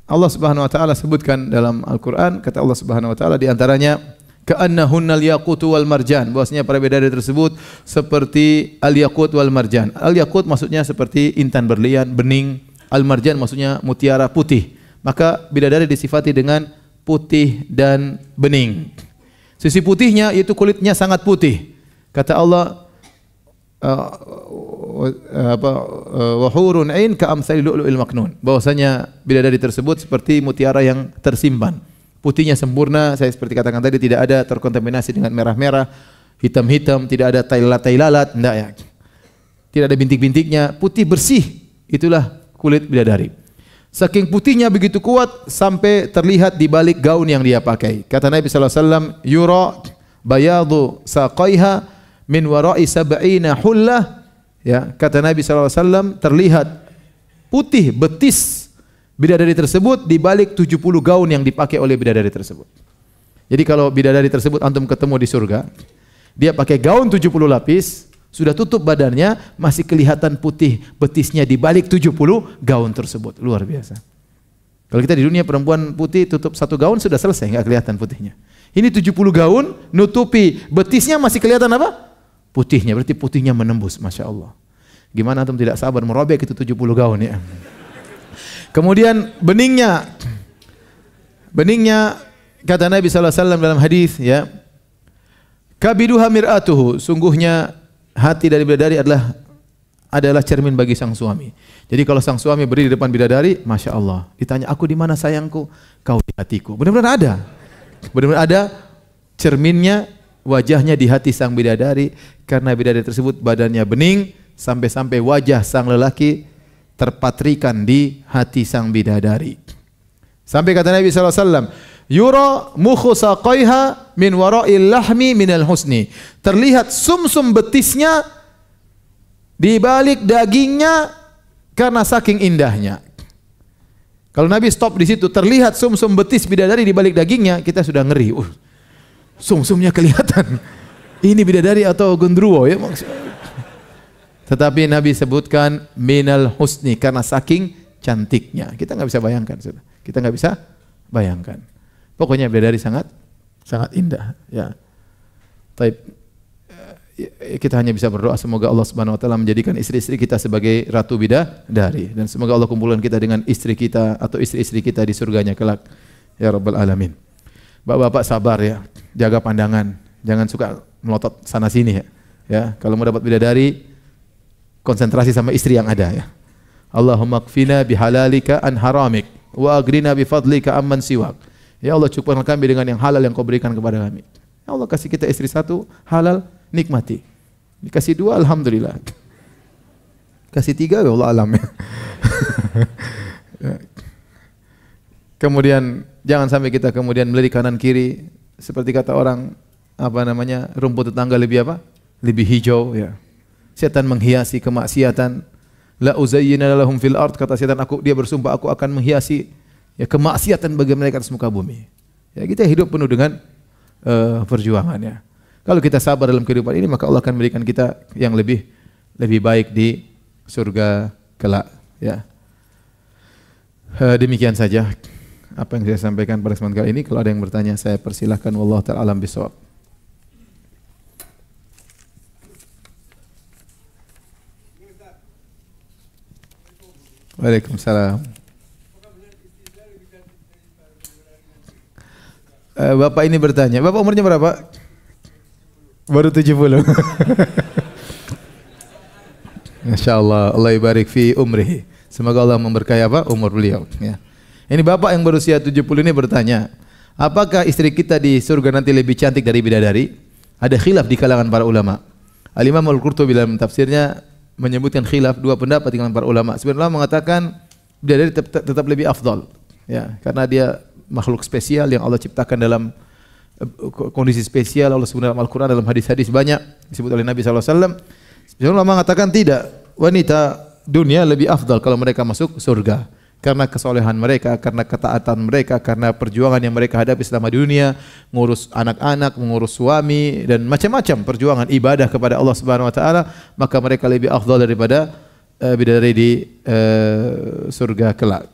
Allah Subhanahu Wa Taala sebutkan dalam Al-Quran. Kata Allah Subhanahu Wa Taala di antaranya, ka'annahunnal yaqutu wal marjan. Bahwasanya para bidadari tersebut seperti al yaqut wal marjan. Al yaqut maksudnya seperti intan berlian, bening. Al marjan maksudnya mutiara putih. Maka bidadari disifati dengan putih dan bening. Sisi putihnya yaitu kulitnya sangat putih. Kata Allah, wa hurun ain ka'amsali lu'lu'il maknun. Bahwasanya bidadari tersebut seperti mutiara yang tersimpan. Putihnya sempurna, saya seperti katakan tadi tidak ada terkontaminasi dengan merah-merah, hitam-hitam, tidak ada tailalat, enggak ya. Tidak ada bintik-bintiknya, putih bersih. Itulah kulit bidadari. Saking putihnya begitu kuat sampai terlihat di balik gaun yang dia pakai. Kata Nabi sallallahu alaihi wasallam, "Yura bayadu saqaiha min wara'i sab'ina hullah." Ya, kata Nabi sallallahu alaihi wasallam, terlihat putih betis bidadari tersebut di balik 70 gaun yang dipakai oleh bidadari tersebut. Jadi kalau bidadari tersebut antum ketemu di surga, dia pakai gaun 70 lapis, sudah tutup badannya, masih kelihatan putih betisnya di balik 70 gaun tersebut. Luar biasa. Kalau kita di dunia perempuan putih tutup satu gaun sudah selesai, enggak kelihatan putihnya. Ini 70 gaun nutupi betisnya masih kelihatan apa? Putihnya, berarti putihnya menembus, Masya Allah. Gimana antum tidak sabar merobek itu 70 gaun ya. Kemudian beningnya kata Nabi sallallahu alaihi wasallam dalam hadis ya, kabiduha mir'atuhu, sungguhnya hati dari bidadari adalah cermin bagi sang suami. Jadi kalau sang suami berdiri di depan bidadari, Masya Allah, ditanya, aku di mana sayangku? Kau di hatiku. Benar-benar ada. Benar-benar ada cerminnya, wajahnya di hati sang bidadari, karena bidadari tersebut badannya bening, sampai-sampai wajah sang lelaki terpatrikan di hati sang bidadari. Sampai kata Nabi SAW, yura mukhu saqaiha min wara'il lahmi minal husni. Terlihat sumsum betisnya di balik dagingnya karena saking indahnya. Kalau Nabi stop di situ, terlihat sumsum betis bidadari di balik dagingnya, kita sudah ngeri. Sumsumnya kelihatan. Ini bidadari atau gendruwo ya maksudnya. Tetapi Nabi sebutkan minal husni karena saking cantiknya. Kita nggak bisa bayangkan, sudah. Kita nggak bisa bayangkan. Pokoknya bidadari sangat indah. Ya. Taib. Kita hanya bisa berdoa semoga Allah Subhanahu Wa Taala menjadikan istri-istri kita sebagai ratu bidadari dan semoga Allah kumpulkan kita dengan istri kita atau istri-istri kita di surganya kelak. Ya Rabbal Alamin. Bapak-bapak sabar ya, jaga pandangan, jangan suka melotot sana sini ya. Ya, kalau mau dapat bidadari konsentrasi sama istri yang ada ya. Allahumma kfina bihalalika an haramik wa agrina bifadlika amman siwak. Ya Allah cukupkan kami dengan yang halal yang kau berikan kepada kami. Ya Allah kasih kita istri satu halal, nikmati. Dikasih dua alhamdulillah. Kasih tiga ya Allah alam ya. Kemudian jangan sampai kita kemudian melirik kanan kiri seperti kata orang apa namanya rumput tetangga lebih apa? Lebih hijau ya. Setan menghiasi kemaksiatan. La uzayyina lahum fil ard kata setan dia bersumpah aku akan menghiasi ya kemaksiatan bagi mereka di muka bumi. Ya kita hidup penuh dengan perjuangan ya. Kalau kita sabar dalam kehidupan ini maka Allah akan memberikan kita yang lebih baik di surga kelak ya. Demikian saja apa yang saya sampaikan pada kesempatan kali ini. Kalau ada yang bertanya saya persilahkan. Wallahu ta'ala alam bisawab. Waalaikumsalam. Bapak ini bertanya, Bapak umurnya berapa? Baru 70. Masya Allah, Allah ibarik fi umrihi. Semoga Allah memberkahi apa? Umur beliau ya. Ini bapak yang berusia 70 ini bertanya, apakah istri kita di surga nanti lebih cantik dari bidadari? Ada khilaf di kalangan para ulama. Al-Imam Al-Qurtubi dalam tafsirnya menyebutkan khilaf, dua pendapat di kalangan para ulama. Sebenarnya mengatakan bidadari tetap lebih afdal ya, karena dia makhluk spesial yang Allah ciptakan dalam kondisi spesial. Allah sebut dalam Al-Quran, dalam hadis-hadis banyak disebut oleh Nabi SAW. Sebenarnya ulama mengatakan tidak, wanita dunia lebih afdal kalau mereka masuk surga. Karena kesolehan mereka, karena ketaatan mereka, karena perjuangan yang mereka hadapi selama di dunia, mengurus anak-anak, mengurus suami dan macam-macam perjuangan ibadah kepada Allah Subhanahu wa taala, maka mereka lebih afdal daripada bidadari di surga kelak.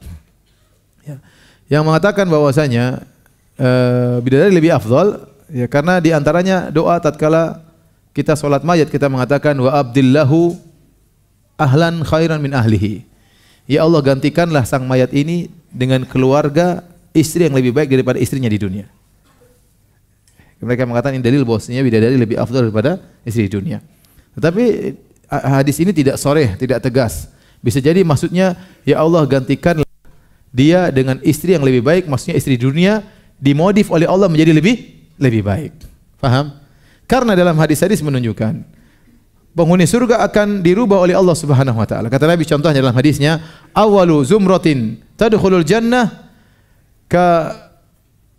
Ya. Yang mengatakan bahwasanya bidadari lebih afdal ya karena di antaranya doa tatkala kita salat mayat kita mengatakan wa abdillahu ahlan khairan min ahlihi. Ya Allah gantikanlah sang mayat ini dengan keluarga istri yang lebih baik daripada istrinya di dunia. Mereka mengatakan ini dalil bahwasanya bidadari lebih afdal daripada istri di dunia. Tetapi hadis ini tidak sharih, tidak tegas. Bisa jadi maksudnya ya Allah gantikanlah dia dengan istri yang lebih baik, maksudnya istri di dunia dimodif oleh Allah menjadi lebih baik. Faham? Karena dalam hadis-hadis menunjukkan penghuni surga akan dirubah oleh Allah Subhanahu wa taala. Kata Nabi contohnya dalam hadisnya, awalu zumratin tadkhulul jannah ka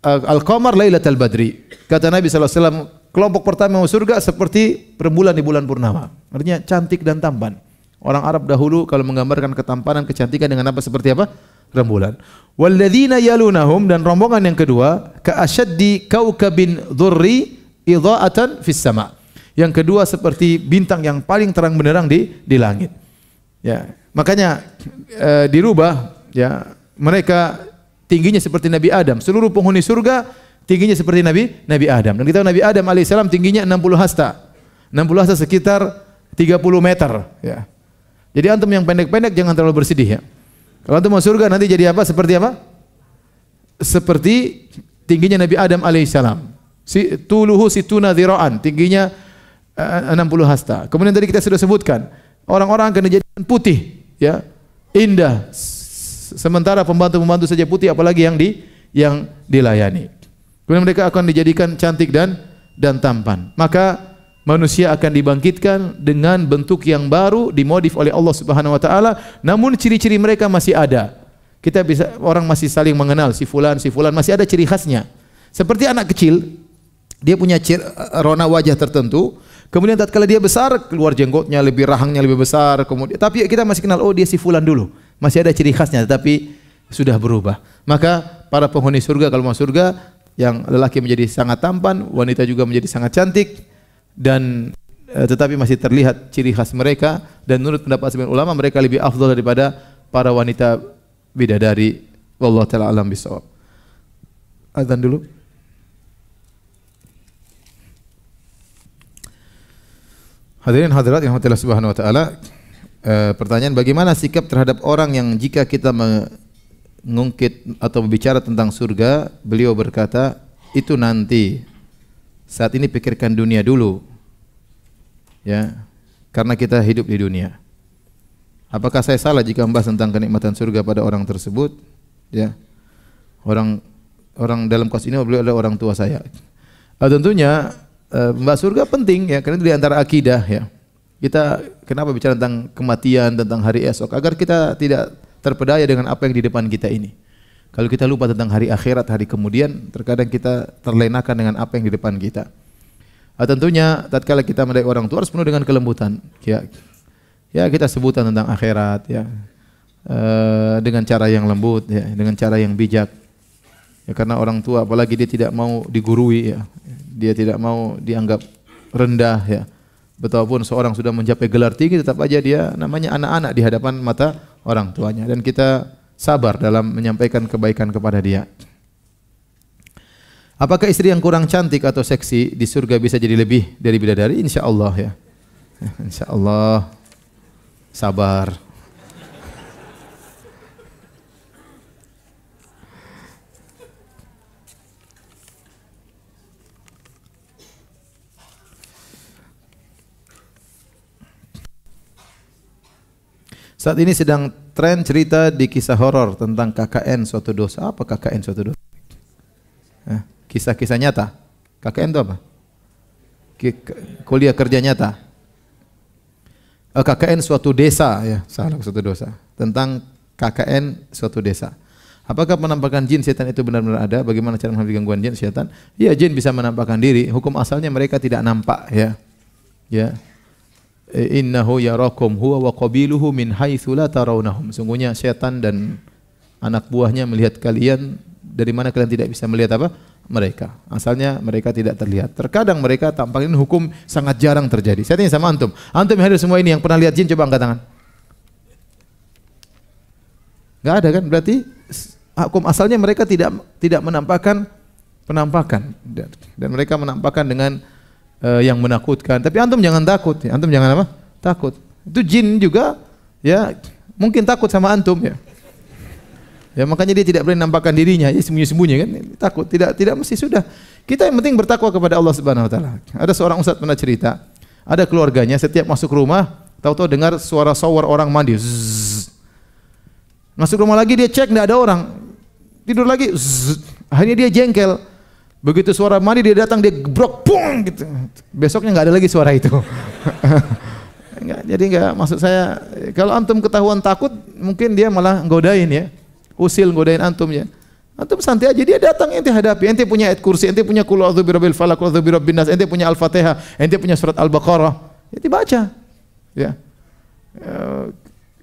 al-qamar lailatal badri. Kata Nabi sallallahu alaihi wasallam, kelompok pertama masuk surga seperti rembulan di bulan purnama. Artinya cantik dan tampan. Orang Arab dahulu kalau menggambarkan ketampanan, kecantikan dengan apa seperti apa? Rembulan. Walladzina yalunahum dan rombongan yang kedua ka asyaddi kaukabin dzurri idha'atan fis sama'. Yang kedua seperti bintang yang paling terang benderang di langit. Ya, makanya dirubah ya, mereka tingginya seperti Nabi Adam. Seluruh penghuni surga tingginya seperti Nabi Adam. Dan kita tahu Nabi Adam alaihissalam tingginya 60 hasta. 60 hasta sekitar 30 meter ya. Jadi antum yang pendek-pendek jangan terlalu bersedih ya. Kalau antum masuk surga nanti jadi apa? Seperti apa? Seperti tingginya Nabi Adam alaihissalam. Tuluhu situna dhira'an, tingginya 60 hasta. Kemudian tadi kita sudah sebutkan, orang-orang akan dijadikan putih, ya, indah. Sementara pembantu-pembantu saja putih, apalagi yang dilayani. Kemudian mereka akan dijadikan cantik dan tampan. Maka manusia akan dibangkitkan dengan bentuk yang baru, dimodif oleh Allah Subhanahu wa taala, namun ciri-ciri mereka masih ada. Kita bisa, orang masih saling mengenal si fulan masih ada ciri khasnya. Seperti anak kecil, dia punya rona wajah tertentu. Kemudian tatkala dia besar, keluar jenggotnya lebih, rahangnya lebih besar. Kemudian, tapi kita masih kenal, oh dia si fulan dulu. Masih ada ciri khasnya, tetapi sudah berubah. Maka para penghuni surga kalau masuk surga, yang lelaki menjadi sangat tampan, wanita juga menjadi sangat cantik, dan tetapi masih terlihat ciri khas mereka, dan menurut pendapat sebagian ulama mereka lebih afdal daripada para wanita bidadari. Wallahu taala alam bisawab. Azan dulu. Hadirin hadirat yang Allah Subhanahu wa taala, pertanyaan bagaimana sikap terhadap orang yang jika kita mengungkit atau berbicara tentang surga, beliau berkata, itu nanti. Saat ini pikirkan dunia dulu. Ya. Karena kita hidup di dunia. Apakah saya salah jika membahas tentang kenikmatan surga pada orang tersebut? Ya. Orang dalam kasus ini beliau adalah orang tua saya. Tentunya membahas surga penting ya, karena itu di antara akidah ya. Kita kenapa bicara tentang kematian, tentang hari esok, agar kita tidak terpedaya dengan apa yang di depan kita ini. Kalau kita lupa tentang hari akhirat, hari kemudian, terkadang kita terlenakan dengan apa yang di depan kita. Tentunya tatkala kita mendidik orang tua harus penuh dengan kelembutan. Ya kita sebutan tentang akhirat ya. Dengan cara yang lembut ya, dengan cara yang bijak. Ya, karena orang tua apalagi dia tidak mau digurui ya. Dia tidak mau dianggap rendah ya. Betapapun seorang sudah mencapai gelar tinggi, tetap aja dia namanya anak-anak di hadapan mata orang tuanya, dan kita sabar dalam menyampaikan kebaikan kepada dia. Apakah istri yang kurang cantik atau seksi di surga bisa jadi lebih dari bidadari? Insyaallah ya. Insyaallah. Sabar. Saat ini sedang tren cerita di kisah horor tentang KKN suatu dosa. Apa KKN suatu dosa? Kisah-kisah nyata. KKN itu apa? Kuliah kerja nyata. KKN suatu desa ya, salah suatu dosa. Tentang KKN suatu desa. Apakah penampakan jin setan itu benar-benar ada? Bagaimana cara menghadapi gangguan jin setan? Iya, jin bisa menampakkan diri. Hukum asalnya mereka tidak nampak ya. Ya. Innahu yarakum huwa wa qabiluhu min haitsu la tarawnahum. Sungguhnya setan dan anak buahnya melihat kalian dari mana kalian tidak bisa melihat apa? Mereka. Asalnya mereka tidak terlihat. Terkadang mereka tampaknya hukum sangat jarang terjadi. Saya tanya sama antum. Antum yang hadir semua ini yang pernah lihat jin, coba angkat tangan. Enggak ada kan? Berarti hukum asalnya mereka tidak menampakkan penampakan, dan mereka menampakkan dengan yang menakutkan. Tapi antum jangan takut, ya. Antum jangan apa? Takut. Itu jin juga ya mungkin takut sama antum ya. Ya makanya dia tidak boleh nampakkan dirinya, dia sembunyi-sembunyi kan, takut. Tidak mesti sudah. Kita yang penting bertakwa kepada Allah Subhanahu wa taala. Ada seorang ustaz pernah cerita, ada keluarganya setiap masuk rumah, tahu-tahu dengar suara shower orang mandi. Zzz. Masuk rumah lagi dia cek enggak ada orang. Tidur lagi. Zzz. Akhirnya dia jengkel. Begitu suara mandi dia datang, dia gebrok, pung gitu. Besoknya enggak ada lagi suara itu. Jadi maksud saya, kalau antum ketahuan takut, mungkin dia malah nggodain ya. Usil nggodain antum ya. Antum santai aja, dia datang, ente hadapi. Ente punya ayat kursi, ente punya qul a'udzu birabbil falaq, qul a'udzu birabbin nas, ente punya Al-Fatihah, ente punya surat Al-Baqarah. Ya dibaca. Ya.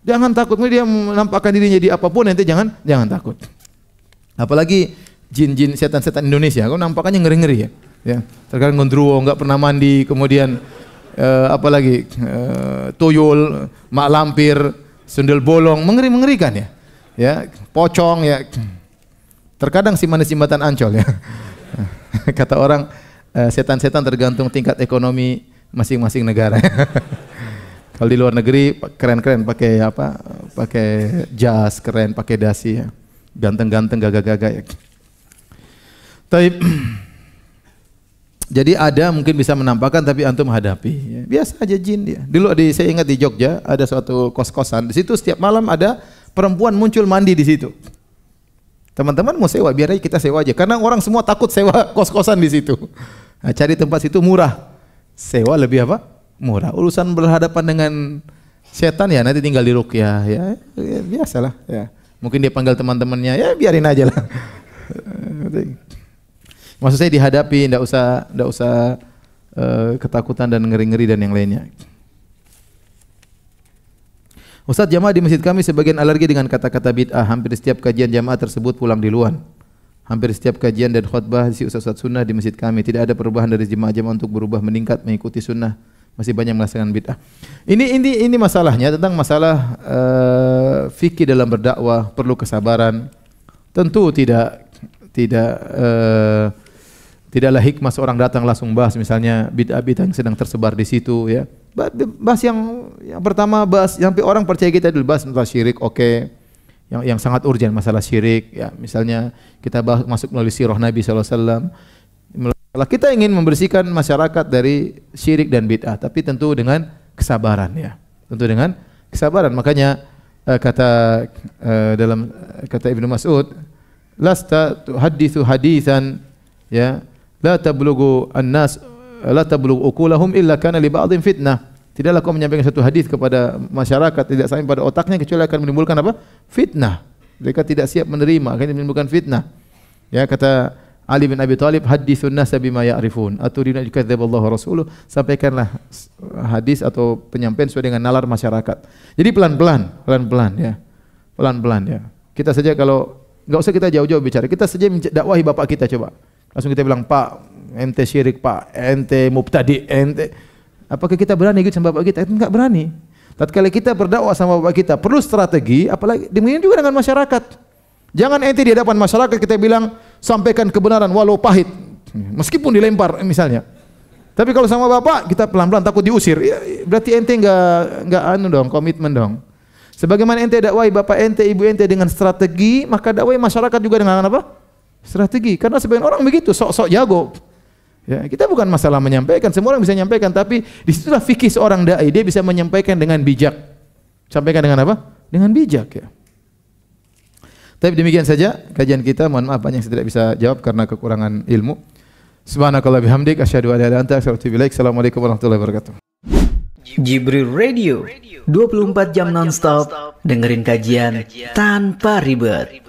Jangan takut, dia menampakkan dirinya di apapun, ente jangan takut. Apalagi jin-jin setan-setan Indonesia, kau nampakannya ngeri-ngeri ya. Ya, terkadang gondruwo, enggak pernah mandi, kemudian apalagi tuyul, mak lampir, sundel bolong, mengerikan ya. Ya, pocong ya. Terkadang si manis jembatan Ancol ya. Kata orang setan-setan tergantung tingkat ekonomi masing-masing negara. Kalau di luar negeri keren-keren pakai apa? Pakai jas keren, pakai dasi ya. Ganteng-ganteng gagah-gagah ya. Jadi ada mungkin bisa menampakkan tapi antum hadapi. Ya. Biasa aja jin dia. Dulu saya ingat di Jogja ada suatu kos-kosan. Di situ setiap malam ada perempuan muncul mandi di situ. Teman-teman mau sewa, biar aja kita sewa aja. Karena orang semua takut sewa kos-kosan di situ. Nah, cari tempat situ murah. Sewa lebih apa? Murah. Urusan berhadapan dengan setan ya nanti tinggal di ruqyah ya biasalah ya. Mungkin dia panggil teman-temannya, ya biarin aja lah. Maksud saya dihadapi, enggak usah ketakutan dan ngeri-ngeri dan yang lainnya. Ustaz, jamaah di masjid kami sebagian alergi dengan kata-kata bid'ah. Hampir setiap kajian jamaah tersebut pulang duluan. Hampir setiap kajian dan khutbah si ustaz-ustaz sunnah di masjid kami tidak ada perubahan dari jemaah-jemaah untuk berubah meningkat mengikuti sunnah, masih banyak melaksanakan bid'ah. Ini masalahnya tentang masalah fikih dalam berdakwah, perlu kesabaran. Tentu tidaklah hikmah seorang datang langsung bahas misalnya bid'ah-bid'ah yang sedang tersebar di situ ya. Bahas yang pertama, bahas sampai orang percaya kita dulu, bahas tentang syirik, oke. Yang sangat urgent masalah syirik ya, misalnya kita bahas masuk melalui sirah Nabi SAW. Kita ingin membersihkan masyarakat dari syirik dan bid'ah, tapi tentu dengan kesabaran ya. Tentu dengan kesabaran. Makanya kata Ibnu Mas'ud, lasta tuhadditsu haditsan ya, la tablughu an-nas la tablughu uqulahum illa kana li ba'dhin fitnah. Tidaklah kau menyampaikan satu hadis kepada masyarakat tidak sampai pada otaknya kecuali akan menimbulkan apa? Fitnah. Mereka tidak siap menerima, akan menimbulkan fitnah. Ya, kata Ali bin Abi Thalib, haditsun nas bima ya'rifun aturiduna yukadziballahu wa rasuluh. Sampaikanlah hadis atau penyampaian sesuai dengan nalar masyarakat. Jadi pelan-pelan ya. Pelan-pelan ya. Kita saja kalau enggak usah kita jauh-jauh bicara, kita saja dakwahi bapak kita coba. Langsung kita bilang, "Pak, ente syirik, Pak. Ente mubtadi, ente." Apakah kita berani ikut sama bapak kita? Enggak berani. Tatkala kita berdakwah sama bapak kita perlu strategi, apalagi demikian juga dengan masyarakat. Jangan ente di hadapan masyarakat kita bilang sampaikan kebenaran walau pahit, meskipun dilempar misalnya. Tapi kalau sama bapak kita pelan-pelan takut diusir, ya, berarti ente enggak komitmen dong. Sebagaimana ente dakwahi bapak ente, ibu ente dengan strategi, maka dakwahi masyarakat juga dengan apa? Strategi. Karena sebagian orang begitu, sok-sok jago. Ya, kita bukan masalah menyampaikan, semua orang bisa menyampaikan, tapi disitulah fikih seorang dai, dia bisa menyampaikan dengan bijak. Sampaikan dengan apa? Dengan bijak ya. Tapi demikian saja kajian kita. Mohon maaf banyak yang saya tidak bisa jawab karena kekurangan ilmu. Subhanakallah bihamdik asyhadu an la ilaha illa anta astaghfiruka wa atubu ilaik. Assalamualaikum warahmatullahi wabarakatuh. Jibril Radio 24 jam nonstop dengerin kajian tanpa ribet.